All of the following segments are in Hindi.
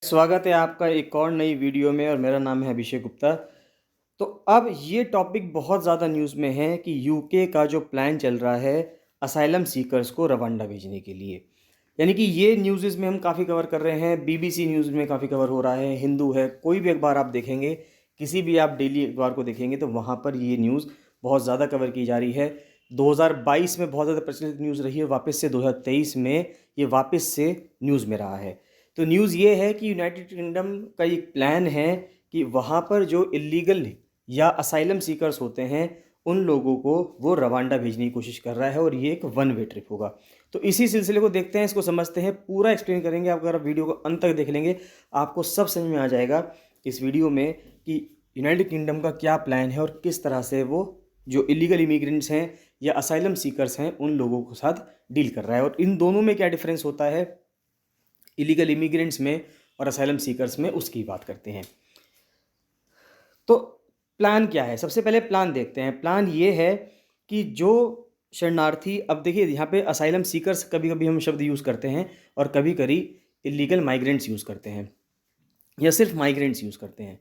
स्वागत है आपका एक और नई वीडियो में और मेरा नाम है अभिषेक गुप्ता। तो अब ये टॉपिक बहुत ज़्यादा न्यूज़ में है कि यूके का जो प्लान चल रहा है असाइलम सीकर्स को रवांडा भेजने के लिए। यानी कि ये न्यूज़ में हम काफ़ी कवर कर रहे हैं, बीबीसी न्यूज़ में काफ़ी कवर हो रहा है, हिंदू है, कोई भी अखबार आप देखेंगे, किसी भी आप डेली अखबार को देखेंगे तो वहाँ पर ये न्यूज़ बहुत ज़्यादा कवर की जा रही है। 2022 में बहुत ज़्यादा प्रचलित न्यूज़ रही है, वापस से 2023 में ये वापस से न्यूज़ में रहा है। तो न्यूज़ ये है कि यूनाइटेड किंगडम का एक प्लान है कि वहाँ पर जो इलीगल या असाइलम सीकर्स होते हैं उन लोगों को वो रवांडा भेजने की कोशिश कर रहा है और ये एक वन वे ट्रिप होगा। तो इसी सिलसिले को देखते हैं, इसको समझते हैं, पूरा एक्सप्लेन करेंगे। आप अगर वीडियो को अंत तक देख लेंगे आपको सब समझ में आ जाएगा इस वीडियो में कि यूनाइटेड किंगडम का क्या प्लान है और किस तरह से वो जो इलीगल इमिग्रेंट्स हैं या असाइलम सीकर्स हैं उन लोगों के साथ डील कर रहा है और इन दोनों में क्या डिफरेंस होता है इलीगल इमिग्रेंट्स में और असाइलम सीकर्स में, उसकी बात करते हैं। तो प्लान क्या है, सबसे पहले प्लान देखते हैं। प्लान ये है कि जो शरणार्थी, अब देखिए यहाँ पे असाइलम सीकर्स कभी कभी हम शब्द यूज़ करते हैं और कभी कभी इलीगल माइग्रेंट्स यूज़ करते हैं या सिर्फ माइग्रेंट्स यूज़ करते हैं।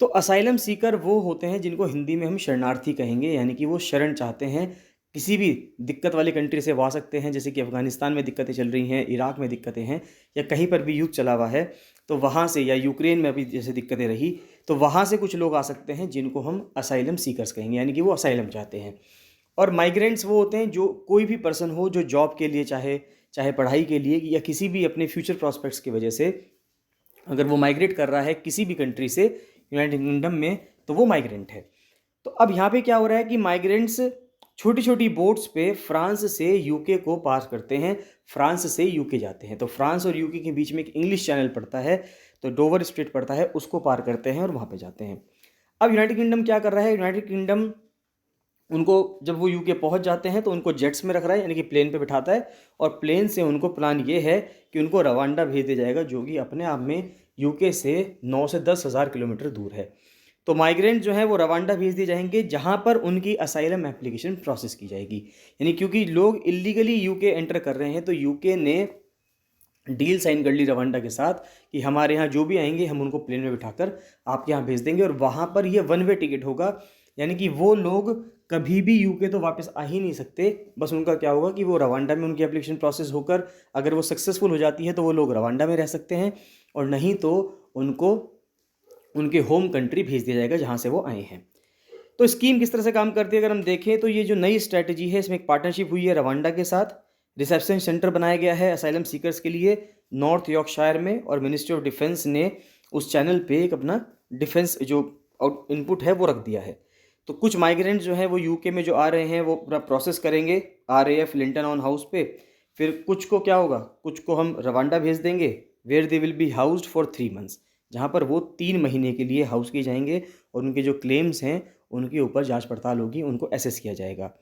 तो असाइलम सीकर वो होते हैं जिनको हिंदी में हम शरणार्थी कहेंगे, यानी कि वो शरण चाहते हैं, किसी भी दिक्कत वाली कंट्री से वो आ सकते हैं, जैसे कि अफ़गानिस्तान में दिक्कतें चल रही हैं, इराक में दिक्कतें हैं, या कहीं पर भी युद्ध चला हुआ है तो वहाँ से, या यूक्रेन में अभी जैसे दिक्कतें रही तो वहाँ से कुछ लोग आ सकते हैं जिनको हम असाइलम सीकर्स कहेंगे, यानी कि वो असाइलम चाहते हैं। और माइग्रेंट्स वो होते हैं जो कोई भी पर्सन हो जो जॉब के लिए, चाहे चाहे पढ़ाई के लिए या किसी भी अपने फ्यूचर प्रॉस्पेक्ट्स की वजह से अगर वो माइग्रेट कर रहा है किसी भी कंट्री से यूनाइटेड किंगडम में तो वो माइग्रेंट है। तो अब यहाँ पे क्या हो रहा है कि माइग्रेंट्स छोटी छोटी बोट्स पे फ्रांस से यूके को पास करते हैं, फ्रांस से यूके जाते हैं। तो फ्रांस और यूके के बीच में एक इंग्लिश चैनल पड़ता है, तो डोवर स्ट्रेट पड़ता है, उसको पार करते हैं और वहाँ पे जाते हैं। अब यूनाइटेड किंगडम क्या कर रहा है, यूनाइटेड किंगडम उनको जब वो यूके पहुंच जाते हैं तो उनको जेट्स में रख रहा है, यानी कि प्लेन पे बिठाता है, और प्लेन से उनको प्लान ये है कि उनको रवांडा भेज दिया जाएगा, जो कि अपने आप में यूके से 9 से 10 हज़ार किलोमीटर दूर है। तो माइग्रेंट जो है वो रवांडा भेज दिए जाएंगे, जहाँ पर उनकी असाइलम एप्लीकेशन प्रोसेस की जाएगी। यानी क्योंकि लोग इलीगली यूके एंटर कर रहे हैं तो यूके ने डील साइन कर ली रवांडा के साथ कि हमारे यहाँ जो भी आएंगे हम उनको प्लेन में बिठाकर आपके यहाँ भेज देंगे, और वहाँ पर ये वन वे टिकट होगा। यानी कि वो लोग कभी भी यूके तो वापस आ ही नहीं सकते, बस उनका क्या होगा कि वो रवांडा में उनकी एप्लीकेशन प्रोसेस होकर अगर वो सक्सेसफुल हो जाती है तो वो लोग रवांडा में रह सकते हैं, और नहीं तो उनको उनके होम कंट्री भेज दिया जाएगा जहाँ से वो आए हैं। तो स्कीम किस तरह से काम करती है अगर हम देखें तो ये जो नई स्ट्रैटेजी है इसमें एक पार्टनरशिप हुई है रवांडा के साथ। रिसेप्शन सेंटर बनाया गया है असाइलम सीकर्स के लिए नॉर्थ यॉर्कशायर में, और मिनिस्ट्री ऑफ डिफेंस ने उस चैनल पे एक अपना डिफेंस जो इनपुट है वो रख दिया है। तो कुछ माइग्रेंट जो हैं वो यूके में जो आ रहे हैं वो पूरा प्रोसेस करेंगे RAF लिंटन ऑन हाउस पे, फिर कुछ को क्या होगा, कुछ को हम रवांडा भेज देंगे where they will be housed for 3 months, जहाँ पर वो 3 महीने के लिए हाउस किए जाएंगे और उनके जो क्लेम्स हैं उनके ऊपर जांच पड़ताल होगी, उनको एसेस किया जाएगा।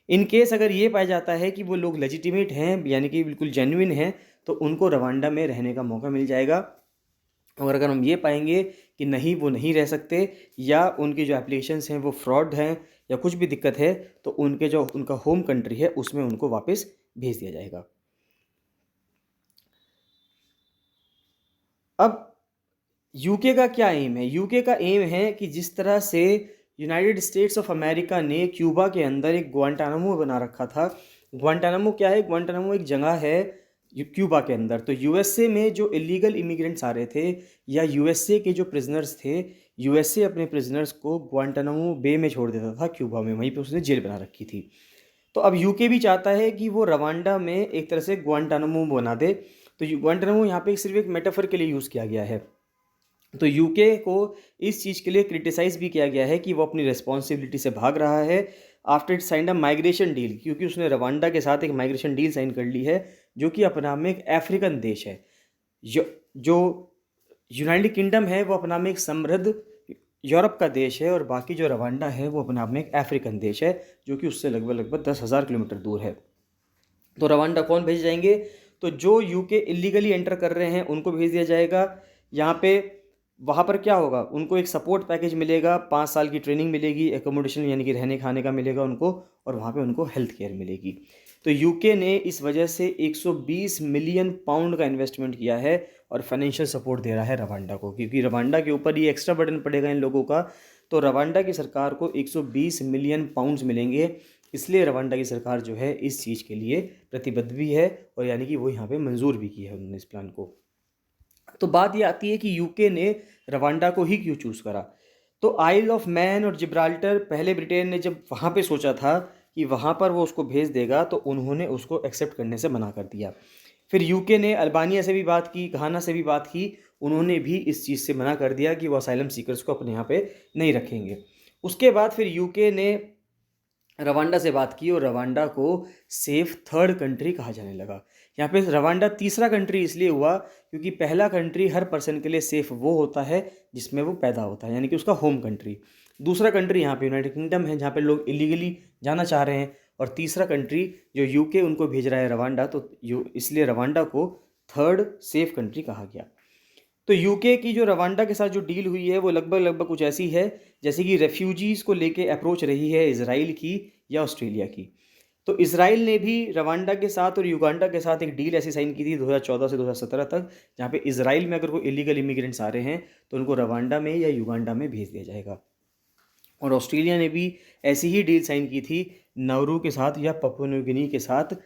इन केस अगर ये पाया जाता है कि वो लोग लेजिटिमेट हैं, यानी कि बिल्कुल जेन्युइन हैं, तो उनको रवांडा में रहने का मौका मिल जाएगा। और अगर हम ये पाएंगे कि नहीं वो नहीं रह सकते या उनकी जो एप्लीकेशंस हैं वो फ्रॉड हैं या कुछ भी दिक्कत है, तो उनके जो उनका होम कंट्री है उसमें उनको वापस भेज दिया जाएगा। अब यूके का क्या एम है, यूके का एम है कि जिस तरह से यूनाइटेड स्टेट्स ऑफ अमेरिका ने क्यूबा के अंदर एक ग्वांटानामो बना रखा था। ग्वांटानामो क्या है, ग्वांटानामो एक जगह है क्यूबा के अंदर। तो यूएसए में जो इलीगल इमिग्रेंट्स आ रहे थे या यूएसए के जो प्रिजनर्स थे, यूएसए अपने प्रिजनर्स को ग्वांटानामो बे में छोड़ देता था क्यूबा में, वहीं पे उसने जेल बना रखी थी। तो अब यूके भी चाहता है कि वो रवांडा में एक तरह से ग्वांटानामो बना दे। तो ग्वांटानामो यहाँ पे सिर्फ एक मेटाफर के लिए यूज़ किया गया है। तो यूके को इस चीज़ के लिए क्रिटिसाइज़ भी किया गया है कि वो अपनी रिस्पॉन्सिबिलिटी से भाग रहा है after it signed a migration deal, क्योंकि उसने रवांडा के साथ एक माइग्रेशन डील साइन कर ली है जो कि अपने आप में एक अफ्रीकन देश है। जो यूनाइटेड किंगडम है वो अपने आप में एक समृद्ध यूरोप का देश है, और बाकी जो रवांडा है वो अपने आप में एक अफ्रीकन देश है जो कि उससे लगभग लगभग 10,000 किलोमीटर दूर है। तो रवांडा कौन भेजे जाएंगे, तो जो यूके इलीगली एंटर कर रहे हैं उनको भेज दिया जाएगा। यहाँ पे वहाँ पर क्या होगा, उनको एक सपोर्ट पैकेज मिलेगा, 5 साल की ट्रेनिंग मिलेगी, एकोमोडेशन यानी कि रहने खाने का मिलेगा उनको, और वहाँ पे उनको हेल्थ केयर मिलेगी। तो यूके ने इस वजह से 120 मिलियन पाउंड का इन्वेस्टमेंट किया है और फाइनेंशियल सपोर्ट दे रहा है रवांडा को, क्योंकि रवांडा के ऊपर ये एक्स्ट्रा बर्डन पड़ेगा इन लोगों का। तो रवांडा की सरकार को 120 मिलियन पाउंड्स मिलेंगे, इसलिए रवांडा की सरकार जो है इस चीज़ के लिए प्रतिबद्ध भी है, और यानी कि वो यहाँ पे मंजूर भी किया है उन्होंने इस प्लान को। तो बात ये आती है कि यूके ने रवांडा को ही क्यों चूज़ करा। तो आइल ऑफ मैन और जिब्राल्टर, पहले ब्रिटेन ने जब वहाँ पे सोचा था कि वहाँ पर वो उसको भेज देगा, तो उन्होंने उसको एक्सेप्ट करने से मना कर दिया। फिर यूके ने अल्बानिया से भी बात की, घाना से भी बात की, उन्होंने भी इस चीज़ से मना कर दिया कि वो असाइलम सीकर्स को अपने यहाँ पे नहीं रखेंगे। उसके बाद फिर यूके ने रवांडा से बात की और रवांडा को सेफ थर्ड कंट्री कहा जाने लगा। यहाँ पे रवांडा तीसरा कंट्री इसलिए हुआ क्योंकि पहला कंट्री हर पर्सन के लिए सेफ वो होता है जिसमें वो पैदा होता है, यानी कि उसका होम कंट्री। दूसरा कंट्री यहाँ पे यूनाइटेड किंगडम है, जहाँ पे लोग इलीगली जाना चाह रहे हैं। और तीसरा कंट्री जो यूके उनको भेज रहा है रवांडा, तो इसलिए रवांडा को थर्ड सेफ कंट्री कहा गया। तो यूके की जो रवांडा के साथ जो डील हुई है वो लगभग कुछ ऐसी है जैसे कि रेफ्यूजीज़ को लेके अप्रोच रही है इजराइल की या ऑस्ट्रेलिया की। तो इसराइल ने भी रवांडा के साथ और युगांडा के साथ एक डील ऐसी साइन की थी 2014 से 2017 तक, जहाँ पे इसराइल में अगर कोई इलीगल इमिग्रेंट्स आ रहे हैं तो उनको रवांडा में या युगांडा में भेज दिया जाएगा। और ऑस्ट्रेलिया ने भी ऐसी ही डील साइन की थी नाउरू के साथ या पपुआ न्यू गिनी के साथ,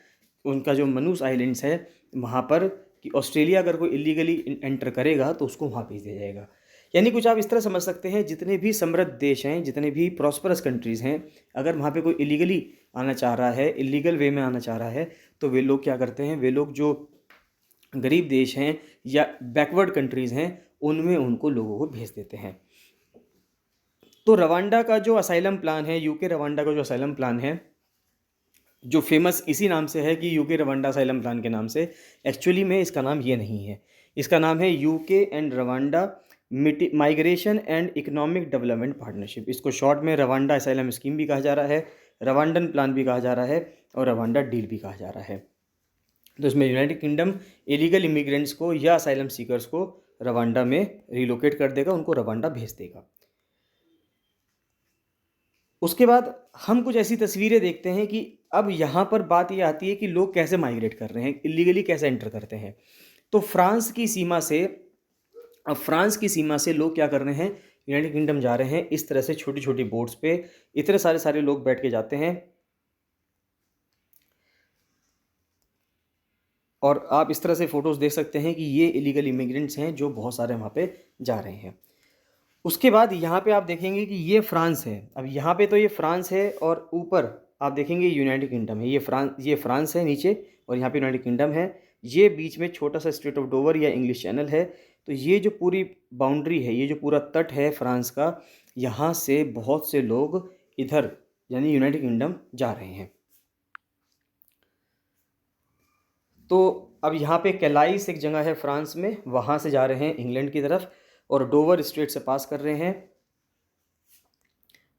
उनका जो मनुस आइलैंड्स है वहाँ पर, कि ऑस्ट्रेलिया अगर कोई इलीगली एंटर करेगा तो उसको वहाँ भेज दिया जाएगा। यानी कुछ आप इस तरह समझ सकते हैं, जितने भी समृद्ध देश हैं, जितने भी प्रॉस्परस कंट्रीज़ हैं, अगर वहाँ पे कोई इलीगली आना चाह रहा है, इलीगल वे में आना चाह रहा है, तो वे लोग क्या करते हैं, वे लोग जो गरीब देश हैं या बैकवर्ड कंट्रीज़ हैं उनमें उनको लोगों को भेज देते हैं। तो रवांडा का जो असाइलम प्लान है, यूके रवांडा का जो असाइलम प्लान है, जो फेमस इसी नाम से है कि यूके रवांडा असाइलम प्लान के नाम से, एक्चुअली में इसका नाम ये नहीं है। इसका नाम है UK and Rwanda migration and economic development partnership. इसको शॉर्ट में रवांडा असाइलम स्कीम भी कहा जा रहा है, रवांडन प्लान भी कहा जा रहा है और रवांडा डील भी कहा जा रहा है। तो इसमें यूनाइटेड किंगडम इलीगल इमिग्रेंट्स को या असाइलम सीकर्स को रवांडा में रिलोकेट कर देगा, उनको रवांडा भेज देगा। उसके बाद हम कुछ ऐसी तस्वीरें देखते हैं कि अब यहाँ पर बात ये आती है कि लोग कैसे माइग्रेट कर रहे हैं, इलीगली कैसे एंटर करते हैं। तो फ्रांस की सीमा से, अब फ्रांस की सीमा से लोग क्या कर रहे हैं, यूनाइटेड किंगडम जा रहे हैं इस तरह से छोटी छोटी बोट्स पे, इतने सारे लोग बैठ के जाते हैं। और आप इस तरह से फ़ोटोज़ देख सकते हैं कि ये इलीगल इमिग्रेंट्स हैं जो बहुत सारे वहाँ पे जा रहे हैं। उसके बाद यहाँ पे आप देखेंगे कि ये फ्रांस है। अब यहाँ पे तो ये फ्रांस है और ऊपर आप देखेंगे यूनाइटेड किंगडम है। ये फ्रांस है नीचे और यहाँ पे यूनाइटेड किंगडम है। ये बीच में छोटा सा स्ट्रेट ऑफ डोवर या इंग्लिश चैनल है। तो ये जो पूरी बाउंड्री है, ये जो पूरा तट है फ्रांस का, यहाँ से बहुत से लोग इधर यानी यूनाइटेड किंगडम जा रहे हैं। तो अब यहाँ पे कैलाइस एक जगह है फ्रांस में, वहाँ से जा रहे हैं इंग्लैंड की तरफ और डोवर स्ट्रेट से पास कर रहे हैं।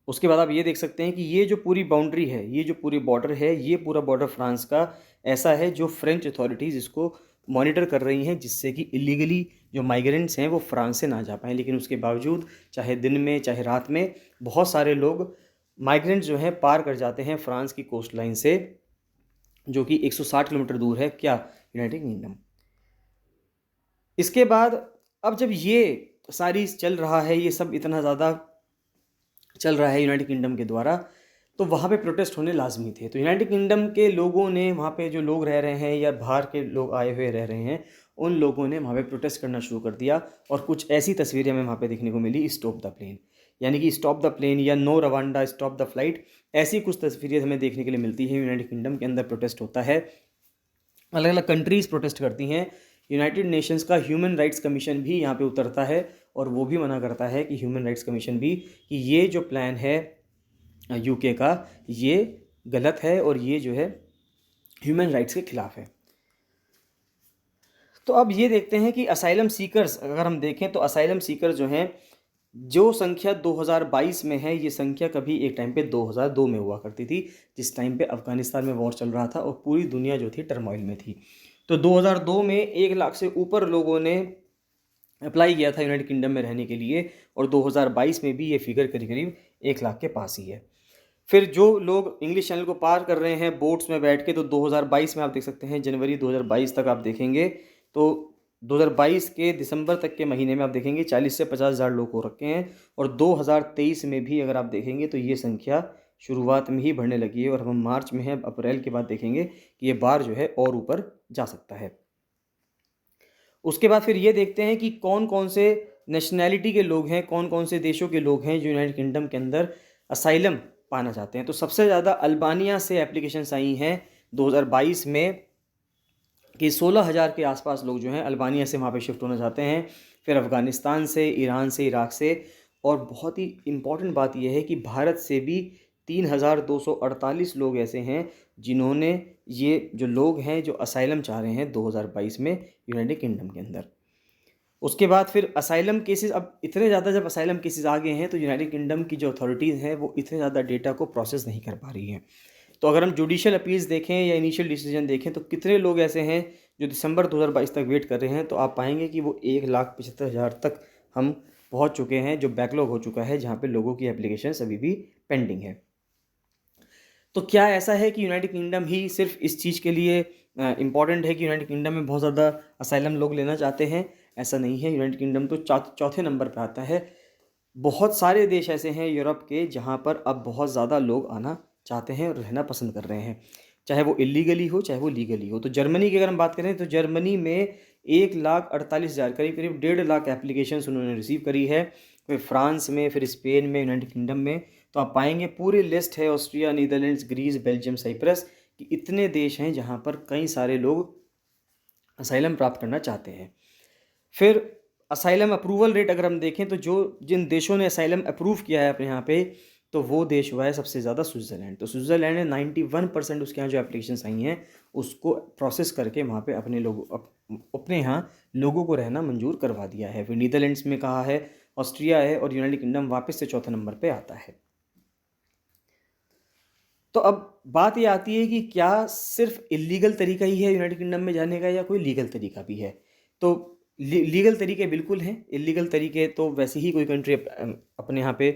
उसके बाद आप ये देख सकते हैं कि ये जो पूरी बाउंड्री है, ये जो पूरी बॉर्डर है, ये पूरा बॉर्डर फ्रांस का ऐसा है जो फ्रेंच अथॉरिटीज़ इसको मॉनिटर कर रही हैं, जिससे कि इलीगली जो माइग्रेंट्स हैं वो फ्रांस से ना जा पाएँ। लेकिन उसके बावजूद चाहे दिन में चाहे रात में बहुत सारे लोग माइग्रेंट्स जो हैं पार कर जाते हैं फ्रांस की कोस्ट लाइन से, जो कि 160 किलोमीटर दूर है क्या, यूनाइटेड किंगडम। इसके बाद अब जब ये सारी चल रहा है, ये सब इतना ज़्यादा चल रहा है यूनाइटेड किंगडम के द्वारा, तो वहाँ पे प्रोटेस्ट होने लाजमी थे। तो यूनाइटेड किंगडम के लोगों ने, वहाँ पे जो लोग रह रहे हैं या बाहर के लोग आए हुए रह रहे हैं, उन लोगों ने वहाँ पे प्रोटेस्ट करना शुरू कर दिया। और कुछ ऐसी तस्वीरें हमें वहाँ पे देखने को मिली, स्टॉप द प्लेन, यानी कि स्टॉप द प्लेन या no Rwanda stop the flight, ऐसी कुछ तस्वीरें हमें देखने के लिए मिलती है। यूनाइटेड किंगडम के अंदर प्रोटेस्ट होता है, अलग अलग कंट्रीज़ प्रोटेस्ट करती हैं। यूनाइटेड नेशंस का ह्यूमन राइट्स कमीशन भी यहाँ पे उतरता है और वो भी मना करता है कि ह्यूमन राइट्स कमीशन भी, कि ये जो प्लान है यूके का ये गलत है और ये जो है ह्यूमन राइट्स के खिलाफ है। तो अब ये देखते हैं कि असाइलम सीकर्स, अगर हम देखें तो असाइलम सीकर्स जो हैं, जो संख्या 2022 में है, ये संख्या कभी एक टाइम पे 2002 में हुआ करती थी, जिस टाइम पे अफ़गानिस्तान में वॉर चल रहा था और पूरी दुनिया जो थी टर्मोइल में थी। तो 2002 में 1 लाख से ऊपर लोगों ने अप्लाई किया था यूनाइटेड किंगडम में रहने के लिए और 2022 में भी ये फिगर करीब करीब 1 लाख के पास ही है। फिर जो लोग इंग्लिश चैनल को पार कर रहे हैं बोट्स में बैठ के, तो 2022 में आप देख सकते हैं, जनवरी 2022 तक आप देखेंगे तो 2022 के दिसंबर तक के महीने में आप देखेंगे 40 से 50 हज़ार लोग हो रखे हैं। और 2023 में भी अगर आप देखेंगे तो ये संख्या शुरुआत में ही बढ़ने लगी है, और हम मार्च में हैं, अप्रैल के बाद देखेंगे कि ये बार जो है और ऊपर जा सकता है। उसके बाद फिर ये देखते हैं कि कौन कौन से नेशनैलिटी के लोग हैं, कौन कौन से देशों के लोग हैं जो यूनाइटेड किंगडम के अंदर असाइलम पाना चाहते हैं। तो सबसे ज़्यादा अल्बानिया से एप्लीकेशंस आई हैं 2022 में, कि 16,000 के आसपास लोग जो हैं अल्बानिया से वहाँ पे शिफ्ट होना चाहते हैं। फिर अफ़गानिस्तान से, ईरान से, इराक से, और बहुत ही इम्पॉर्टेंट बात यह है कि भारत से भी 3,248 लोग ऐसे हैं जिन्होंने, ये जो लोग हैं जो असाइलम चाह रहे हैं 2022 में यूनाइटेड किंगडम के अंदर। उसके बाद फिर असाइलम केसेस, अब इतने ज़्यादा जब असाइलम केसेस आ गए हैं तो यूनाइटेड किंगडम की जो अथॉरिटीज़ हैं वो इतने ज़्यादा डेटा को प्रोसेस नहीं कर पा रही हैं। तो अगर हम जुडिशियल अपील्स देखें या इनिशियल डिसीजन देखें तो कितने लोग ऐसे हैं जो दिसंबर 2022 तक वेट कर रहे हैं, तो आप पाएंगे कि वो 1,75,000 तक हम पहुंच चुके हैं, जो बैकलॉग हो चुका है, जहां पे लोगों की एप्लीकेशन अभी भी पेंडिंग है। तो क्या ऐसा है कि यूनाइटेड किंगडम ही सिर्फ इस चीज़ के लिए इम्पॉर्टेंट है कि यूनाइटेड किंगडम में बहुत ज़्यादा असाइलम लोग लेना चाहते हैं? ऐसा नहीं है। यूनाइटेड किंगडम तो चौथे नंबर पर आता है। बहुत सारे देश ऐसे हैं यूरोप के जहाँ पर अब बहुत ज़्यादा लोग आना चाहते हैं और रहना पसंद कर रहे हैं, चाहे वो इलीगली हो चाहे वो लीगली हो। तो जर्मनी की अगर हम बात करें तो जर्मनी में 1,48,000, करीब करीब 1.5 लाख एप्लीकेशंस उन्होंने रिसीव करी है। फिर फ्रांस में, फिर स्पेन में, यूनाइटेड किंगडम में, तो आप पाएंगे पूरी लिस्ट है, Austria, Netherlands, Greece, Belgium, Cyprus, कि इतने देश हैं जहाँ पर कई सारे लोग असाइलम प्राप्त करना चाहते हैं। फिर असाइलम अप्रूवल रेट अगर हम देखें तो जिन देशों ने असाइलम अप्रूव किया है अपने यहाँ पे, तो वो देश हुआ है सबसे ज़्यादा स्विट्ज़रलैंड। तो स्विट्ज़रलैंड ने 91% उसके यहाँ जो एप्लीकेशंस आई हैं उसको प्रोसेस करके वहाँ पे अपने यहाँ लोगों को रहना मंजूर करवा दिया है। फिर नीदरलैंड्स में कहा है, ऑस्ट्रिया है, और यूनाइटेड किंगडम वापस से चौथे नंबर पे आता है। तो अब बात ये आती है कि क्या सिर्फ इलीगल तरीका ही है यूनाइटेड किंगडम में जाने का या कोई लीगल तरीका भी है? तो लीगल तरीके बिल्कुल हैं। इलीगल तरीके तो वैसे ही कोई कंट्री अपने यहाँ पे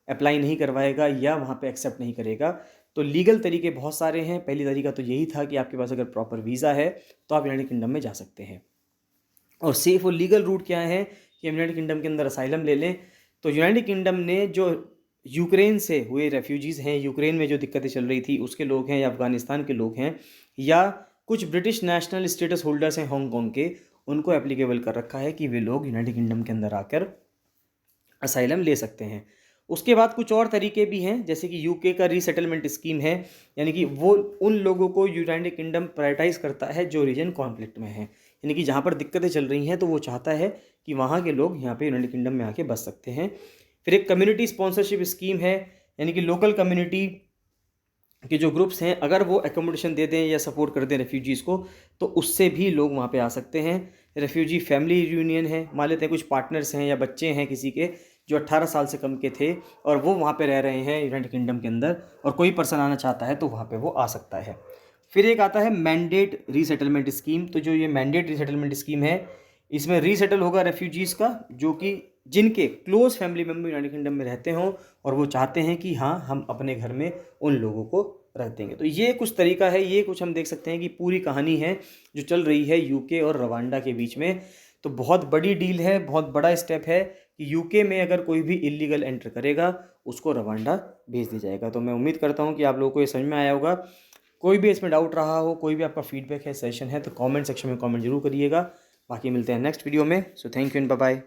अप्लाई नहीं करवाएगा या वहाँ पे एक्सेप्ट नहीं करेगा। तो लीगल तरीके बहुत सारे हैं। पहली तरीका तो यही था कि आपके पास अगर प्रॉपर वीज़ा है तो आप यूनाइटेड किंगडम में जा सकते हैं। और सेफ और लीगल रूट क्या है कि हम यूनाइटेड किंगडम के अंदर असाइलम ले लें। तो यूनाइटेड किंगडम ने जो यूक्रेन से हुए रेफ्यूजीज़ हैं, यूक्रेन में जो दिक्कतें चल रही थी उसके लोग हैं, या अफ़गानिस्तान के लोग हैं, या कुछ ब्रिटिश नेशनल स्टेटस होल्डर्स हैं हांगकॉन्ग के, उनको एप्लीकेबल कर रखा है कि वे लोग यूनाइटेड किंगडम के अंदर आकर असाइलम ले सकते हैं। उसके बाद कुछ और तरीके भी हैं, जैसे कि यूके का रीसेटलमेंट स्कीम है, यानी कि वो उन लोगों को यूनाइटेड किंगडम प्रायोरिटाइज करता है जो रीजन कॉन्फ्लिक्ट में है, यानी कि जहाँ पर दिक्कतें चल रही हैं तो वो चाहता है कि वहाँ के लोग यहाँ पे यूनाइटेड किंगडम में आके बस सकते हैं। फिर एक कम्युनिटी स्पॉन्सरशिप स्कीम है, यानी कि लोकल कम्युनिटी के जो ग्रुप्स हैं अगर वो एकोमोडेशन दे दें या सपोर्ट कर दें रेफ्यूजीज़ को, तो उससे भी लोग वहाँ पे आ सकते हैं। रेफ्यूजी फैमिली यूनियन है, मान लेते हैं कुछ पार्टनर्स हैं या बच्चे हैं किसी के जो 18 साल से कम के थे और वो वहाँ पे रह रहे हैं यूनाइटेड किंगडम के अंदर, और कोई पर्सन आना चाहता है तो वहाँ पे वो आ सकता है। फिर एक आता है मैंडेट रीसेटलमेंट स्कीम। तो जो ये मैंडेट रीसेटलमेंट स्कीम है, इसमें रीसेटल होगा रेफ्यूजीज़ का जो कि जिनके close family member United kingdom में रहते हों और वो चाहते हैं कि हाँ हम अपने घर में उन लोगों को रख देंगे। तो ये कुछ तरीका है, ये कुछ हम देख सकते हैं कि पूरी कहानी है जो चल रही है यूके और रवांडा के बीच में। तो बहुत बड़ी डील है, बहुत बड़ा स्टेप है कि यूके में अगर कोई भी इलीगल एंटर करेगा उसको रवांडा भेज दिया जाएगा। तो मैं उम्मीद करता हूँ कि आप लोगों को ये समझ में आया होगा। कोई भी इसमें डाउट रहा हो, कोई भी आपका फीडबैक है, सेशन है, तो कमेंट सेक्शन में कमेंट जरूर करिएगा। बाकी मिलते हैं नेक्स्ट वीडियो में। So thank you and bye bye.